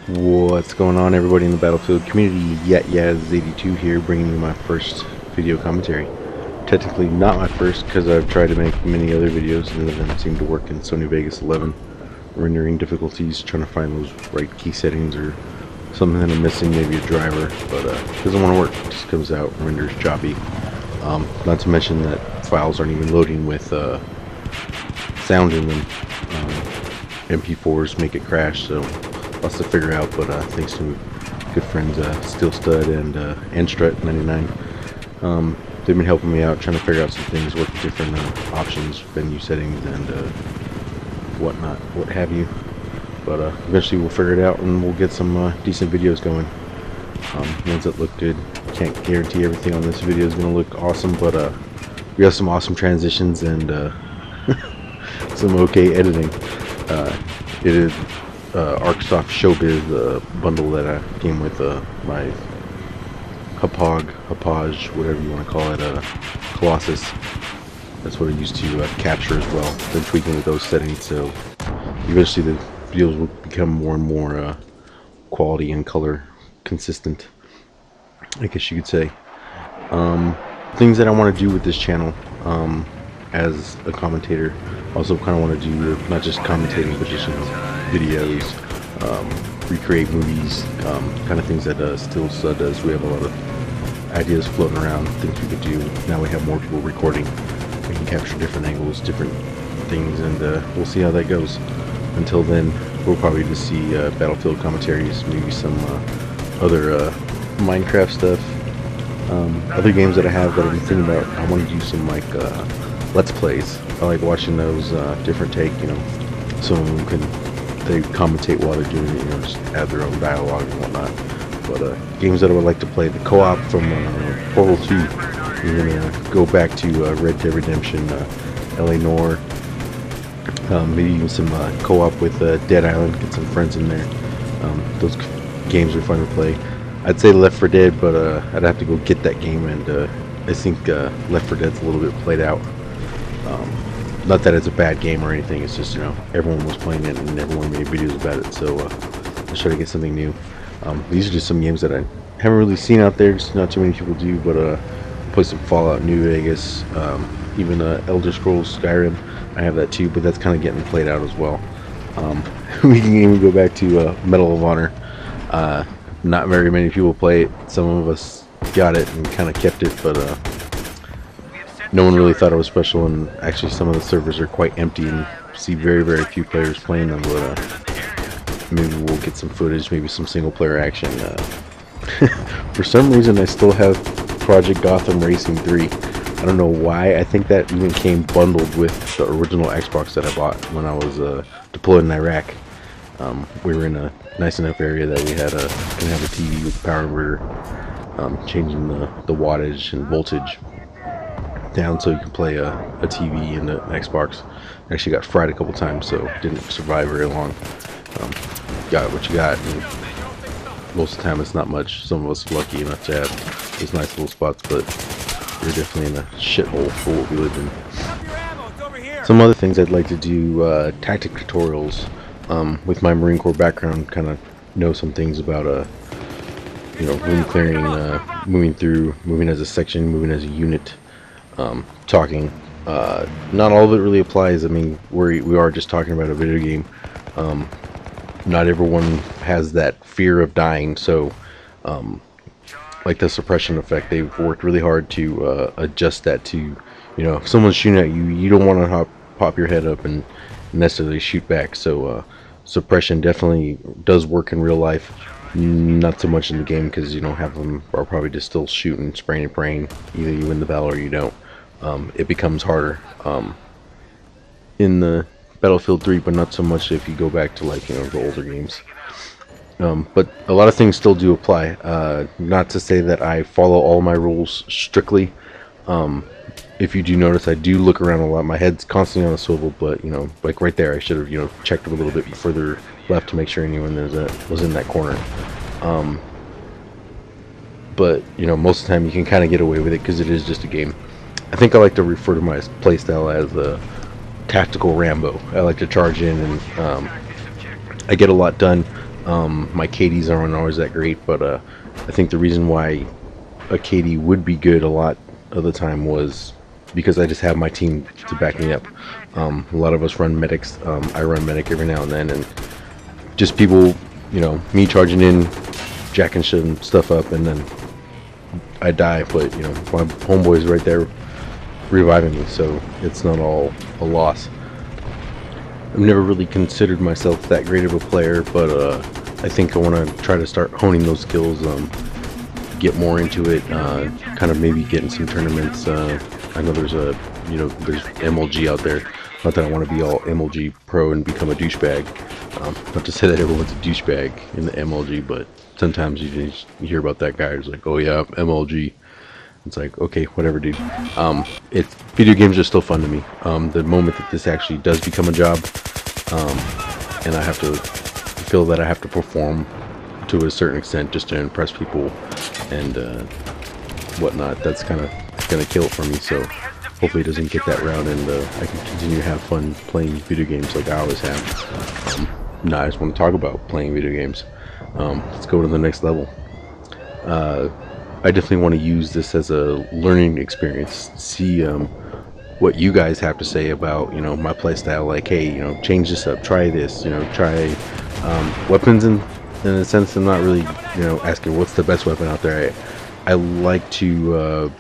What's going on, everybody in the Battlefield community? YATYAS82 here, bringing you my first video commentary. Technically not my first, because I've tried to make many other videos and none of them seem to work in Sony Vegas 11. Rendering difficulties, trying to find those right key settings or something that I'm missing, maybe a driver, but it doesn't want to work. It just comes out, renders choppy. Not to mention that files aren't even loading with sound in them. MP4s make it crash, so lots to figure out, but thanks to good friends Steel Stud and Strut 99, they've been helping me out, trying to figure out some things, what different options, venue settings, and whatnot, what have you. But eventually we'll figure it out and we'll get some decent videos going. Ones that look good. Can't guarantee everything on this video is going to look awesome, but we have some awesome transitions and some okay editing. It is Arcsoft Showbiz bundle that came with my Hapage, whatever you want to call it, Colossus. That's what I used to capture as well. Been tweaking with those settings, so eventually the videos will become more and more quality and color consistent, I guess you could say. Things that I want to do with this channel as a commentator. Also kind of want to do not just commentating, but just videos, recreate movies, kind of things that Steel Stud does. We have a lot of ideas floating around, things we could do. Now we have more people recording. We can capture different angles, different things, and we'll see how that goes. Until then, we'll probably just see Battlefield commentaries, maybe some other Minecraft stuff, other games that I have that I've been thinking about. I want to do some like Let's Plays. I like watching those different take, you know, some of them they commentate while they're doing it, you know, just add their own dialogue and whatnot. But games that I would like to play, the co-op from Portal 2, we're gonna go back to Red Dead Redemption, LA Noire, maybe even some co-op with Dead Island, get some friends in there. Those games are fun to play. I'd say Left 4 Dead, but I'd have to go get that game, and I think Left 4 Dead's a little bit played out. Not that it's a bad game or anything, it's just, you know, everyone was playing it and everyone made videos about it, so let's try to get something new. These are just some games that I haven't really seen out there, just not too many people do, but play some Fallout New Vegas, even Elder Scrolls Skyrim. I have that too, but that's kind of getting played out as well. We can even go back to Medal of Honor. Not very many people play it. Some of us got it and kind of kept it, but no one really thought it was special, and actually some of the servers are quite empty and see very, very few players playing them, but maybe we'll get some footage, maybe some single player action. For some reason I still have Project Gotham Racing 3. I don't know why. I think that even came bundled with the original Xbox that I bought when I was deployed in Iraq. We were in a nice enough area that we had can have a TV with a power inverter, changing the wattage and voltage down so you can play a TV and an Xbox. I actually got fried a couple times, so didn't survive very long. Got what you got, and most of the time it's not much. Some of us are lucky enough to have these nice little spots, but we're definitely in a shithole for what we live in. Some other things I'd like to do, tactic tutorials. With my Marine Corps background, kind of know some things about you know, room clearing, moving through, moving as a section, moving as a unit, talking. Not all of it really applies. I mean, we are just talking about a video game. Not everyone has that fear of dying, so like the suppression effect, they've worked really hard to adjust that to, you know, if someone's shooting at you, you don't want to pop your head up and necessarily shoot back. So suppression definitely does work in real life, not so much in the game, because you don't have them are probably just still shooting, spraying and praying. Either you win the battle or you don't. It becomes harder in the Battlefield 3, but not so much if you go back to, like, you know, the older games. But a lot of things still do apply. Not to say that I follow all my rules strictly. If you do notice, I do look around a lot. My head's constantly on a swivel, but, you know, like right there, I should have, you know, checked a little bit further left to make sure anyone was in that corner. But, you know, most of the time you can kind of get away with it because it is just a game. I think I like to refer to my playstyle as a tactical Rambo. I like to charge in, and I get a lot done. My KDs aren't always that great, but I think the reason why a KD would be good a lot of the time was because I just have my team to back me up. A lot of us run medics. I run medic every now and then, and just people, you know, me charging in, jacking stuff up, and then I die, but you know, my homeboy's right there reviving me, so it's not all a loss. I've never really considered myself that great of a player, but I think I want to try to start honing those skills, get more into it, kind of maybe get in some tournaments. I know there's there's MLG out there. Not that I want to be all MLG pro and become a douchebag. Not to say that everyone's a douchebag in the MLG, but sometimes you hear about that guy who's like, oh yeah, MLG. It's like, okay, whatever, dude. It's video games are still fun to me. The moment that this actually does become a job, and I have to feel that I have to perform to a certain extent just to impress people and whatnot, that's kind of gonna kill it for me. So hopefully it doesn't get that route, and I can continue to have fun playing video games like I always have. Now I just want to talk about playing video games. Let's go to the next level. I definitely want to use this as a learning experience. See what you guys have to say about, you know, my playstyle. Like, hey, you know, change this up, try this, you know, try weapons. In a sense, I'm not really, you know, asking what's the best weapon out there. I like to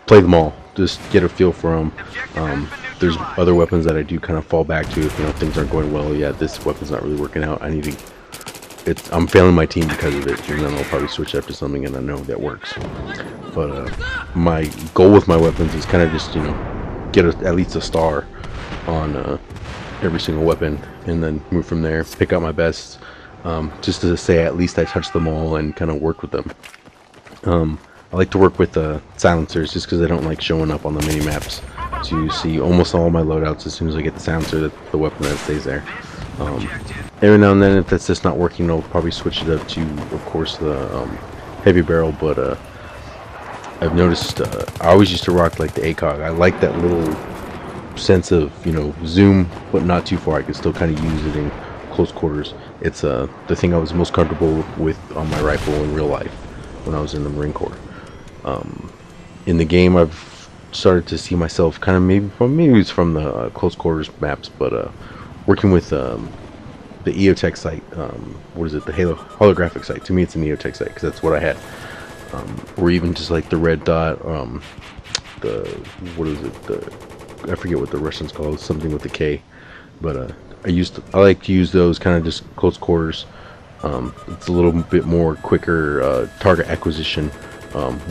play them all, just get a feel for them. There's other weapons that I do kind of fall back to if, you know, things aren't going well. Yeah, this weapon's not really working out. I need to. I'm failing my team because of it, and then I'll probably switch up to something and I know that works. But my goal with my weapons is kind of just, you know, get at least a star on every single weapon, and then move from there. Pick out my best, just to say at least I touched them all and kind of work with them. I like to work with silencers just because I don't like showing up on the mini maps to see almost all my loadouts as soon as I get the silencer, the weapon that stays there. Every now and then, if that's just not working, I'll probably switch it up to, of course, the heavy barrel. But I've noticed I always used to rock like the ACOG. I like that little sense of, you know, zoom, but not too far. I can still kind of use it in close quarters. It's the thing I was most comfortable with on my rifle in real life when I was in the Marine Corps. In the game, I've started to see myself kind of maybe it's from the close quarters maps, but working with the EOTech site, what is it, the holographic site. To me, it's an EOTech site because that's what I had. Or even just like the red dot, what is it, I forget what the Russians call it, something with the K. But I like to use those kind of just close quarters. It's a little bit more quicker target acquisition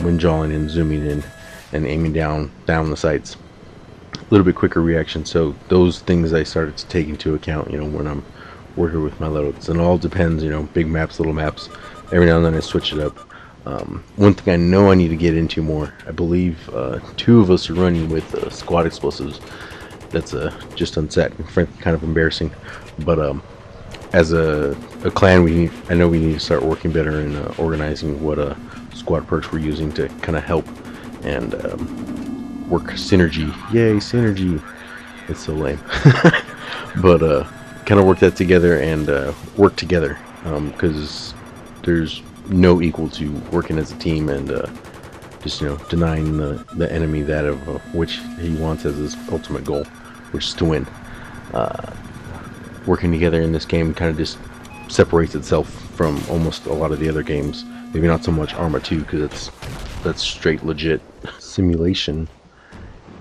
when jawing and zooming in and aiming down the sights. A little bit quicker reaction. So those things I started to take into account, you know, when I'm working with my loads. And it all depends, you know, big maps, little maps. Every now and then I switch it up. One thing I know I need to get into more, I believe 2 of us are running with squad explosives. That's just unset and frankly kind of embarrassing. But as a clan, I know we need to start working better in organizing what squad perks we're using to kind of help and work synergy. Yay, synergy! It's so lame. But kind of work that together and work together, because there's no equal to working as a team and just, you know, denying the enemy that of which he wants as his ultimate goal, which is to win. Working together in this game kind of just separates itself from almost a lot of the other games. Maybe not so much Arma 2 because that's straight legit simulation.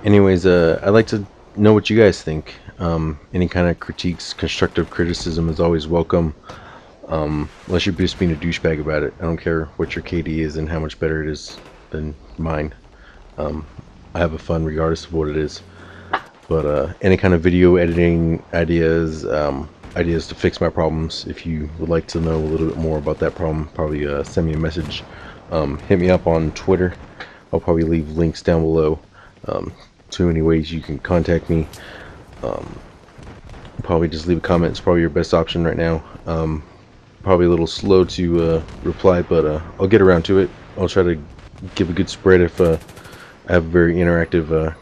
Anyways, I'd like to know what you guys think. Any kind of critiques, constructive criticism is always welcome. Unless you're just being a douchebag about it. I don't care what your KD is and how much better it is than mine. I have a fun regardless of what it is. But any kind of video editing ideas, ideas to fix my problems, if you would like to know a little bit more about that problem, probably send me a message. Hit me up on Twitter. I'll probably leave links down below to any ways you can contact me. Probably just leave a comment. It's probably your best option right now. Probably a little slow to reply, but I'll get around to it. I'll try to give a good spread if I have a very interactive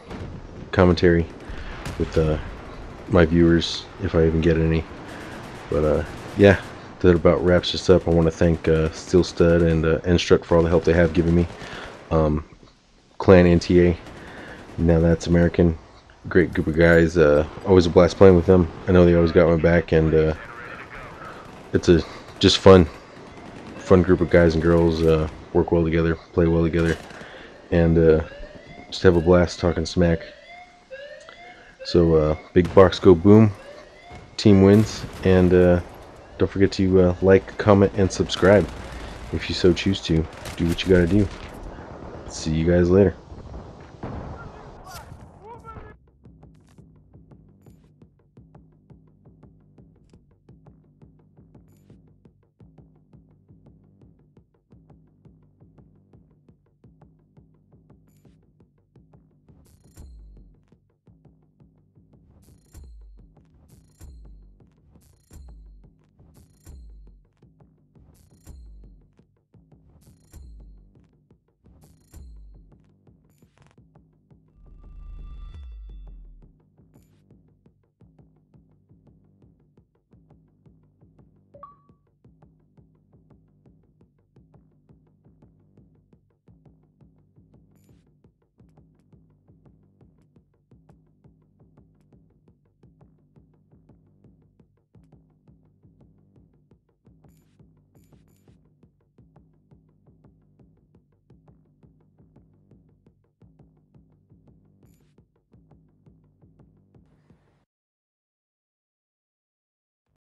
commentary with my viewers, if I even get any. But yeah, that about wraps this up. I want to thank Steel Stud and Enstrut for all the help they have given me. Clan NTA, now that's American, great group of guys. Always a blast playing with them. I know they always got my back, and it's a just fun group of guys and girls. Work well together, play well together, and just have a blast talking smack. So big box go boom, team wins, and don't forget to like, comment, and subscribe if you so choose to. Do what you gotta do. See you guys later.